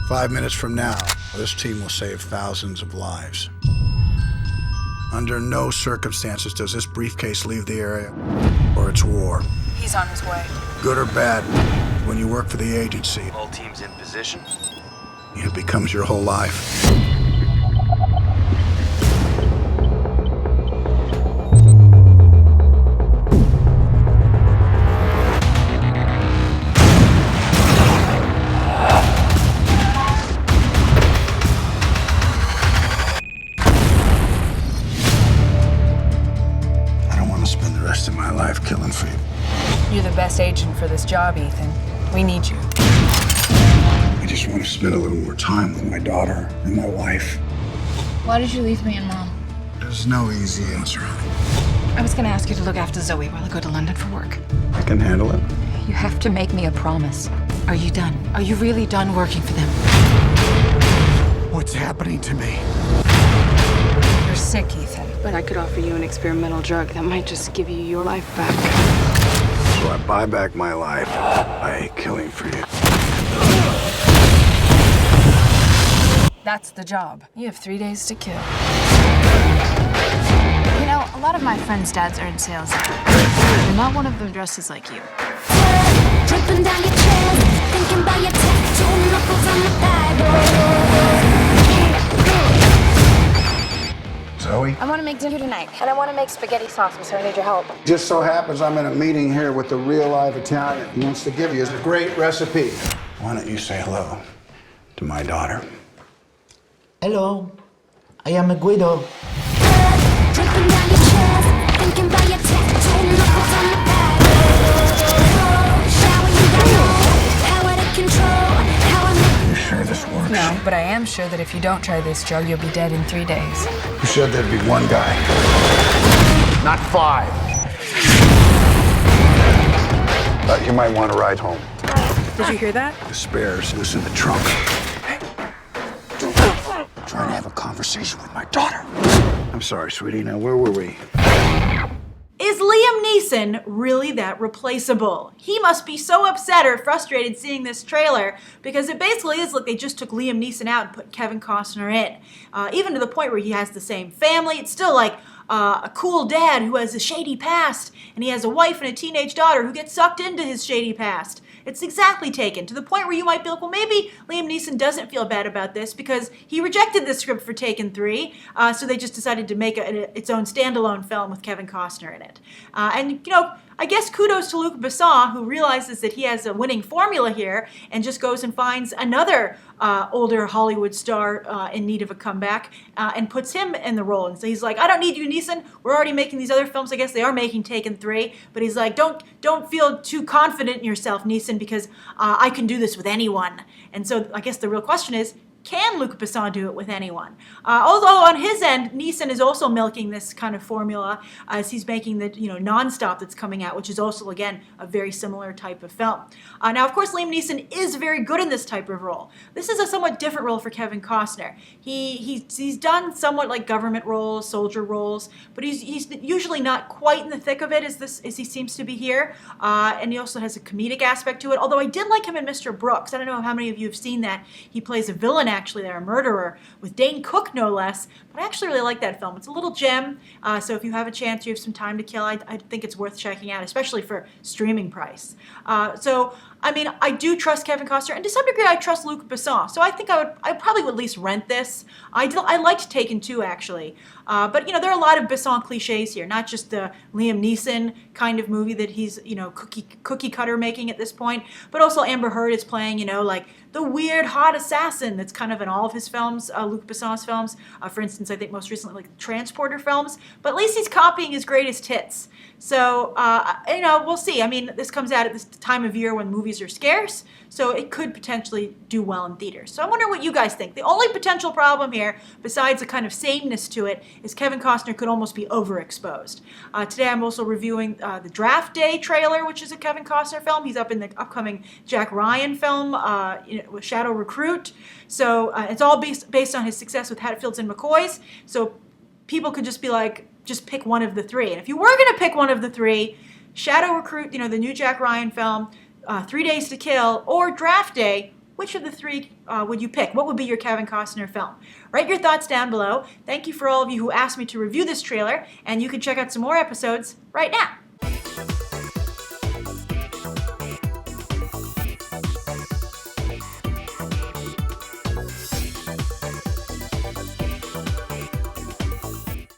5 minutes from now, this team will save thousands of lives. Under no circumstances does this briefcase leave the area, or it's war. He's on his way. Good or bad, when you work for the agency, All teams in position. it becomes your whole life. I don't want to spend the rest of my life killing for you. You're the best agent for this job, Ethan. We need you. I just want to spend a little more time with my daughter and my wife. Why did you leave me and Mom? There's no easy answer on it. I was gonna ask you to look after Zoe while I go to London for work. I can handle it. You have to make me a promise. Are you done? Are you really done working for them? What's happening to me? You're sick, Ethan. But I could offer you an experimental drug that might just give you your life back. So I buy back my life by killing for you. That's the job. You have 3 days to kill. You know, a lot of my friends' dads are in sales. And not one of them dresses like you. Dripping down your chest, thinking about your tattoo knuckles on the thigh. Zoe? I want to make dinner tonight, and I want to make spaghetti sauce, so I need your help. Just so happens I'm in a meeting here with the real live Italian. He wants to give you a great recipe. Why don't you say hello to my daughter? Hello, I am Guido. Dripping down your chest, thinking about your tattoo knuckles on the thigh. Shower you down, power to control, how I You sure this works? No, but I am sure that if you don't try this drug, you'll be dead in 3 days. You said there'd be one guy. Not 5. You might want to ride home. Did you hear that? The spares is in the trunk. Hey. Trying to have a conversation with my daughter. I'm sorry, sweetie. Now, where were we? Is Liam Neeson really that replaceable? He must be so upset or frustrated seeing this trailer because it basically is like they just took Liam Neeson out and put Kevin Costner in. Even to the point where he has the same family. It's still like a cool dad who has a shady past, and he has a wife and a teenage daughter who gets sucked into his shady past. It's exactly taken to the point where you might be like, well, maybe Liam Neeson doesn't feel bad about this because he rejected the script for Taken 3, so they just decided to make its own standalone film with Kevin Costner in it. And, you know, I guess kudos to Luc Besson, who realizes that he has a winning formula here and just goes and finds another older Hollywood star in need of a comeback and puts him in the role. And so he's like, I don't need you, Neeson. We're already making these other films. I guess they are making Taken 3. But he's like, don't feel too confident in yourself, Neeson, because I can do this with anyone. And so I guess the real question is, can Luc Besson do it with anyone? Although on his end, Neeson is also milking this kind of formula as he's making the Nonstop that's coming out, which is also, again, a very similar type of film. Now, of course, Liam Neeson is very good in this type of role. This is a somewhat different role for Kevin Costner. He's done somewhat like government roles, soldier roles, but he's usually not quite in the thick of it as he seems to be here. And he also has a comedic aspect to it. Although I did like him in Mr. Brooks. I don't know how many of you have seen that. He plays a villain, actually, they're a murderer with Dane Cook, no less. But I actually really like that film. It's a little gem, so if you have a chance, you have some time to kill, I think it's worth checking out, especially for streaming price. So, I mean, I do trust Kevin Costner, and to some degree, I trust Luc Besson. So I think I probably would at least rent this. I liked Taken 2, actually. But, there are a lot of Besson cliches here, not just the Liam Neeson kind of movie that he's, cookie cutter making at this point, but also Amber Heard is playing, like the weird hot assassin that's kind of in all of his films, Luc Besson's films. For instance, I think most recently like Transporter films, but at least he's copying his greatest hits. So, we'll see. I mean, this comes out at this time of year when movies are scarce, so it could potentially do well in theaters. So I'm wondering what you guys think. The only potential problem here, besides the kind of sameness to it, is Kevin Costner could almost be overexposed. Today I'm also reviewing the Draft Day trailer, which is a Kevin Costner film. He's up in the upcoming Jack Ryan film, with Shadow Recruit. So it's all based on his success with Hatfields and McCoys. So people could just be like, just pick one of the three. And if you were going to pick one of the three, Shadow Recruit, the new Jack Ryan film, 3 Days to Kill, or Draft Day, which of the three would you pick? What would be your Kevin Costner film? Write your thoughts down below. Thank you for all of you who asked me to review this trailer, and you can check out some more episodes right now.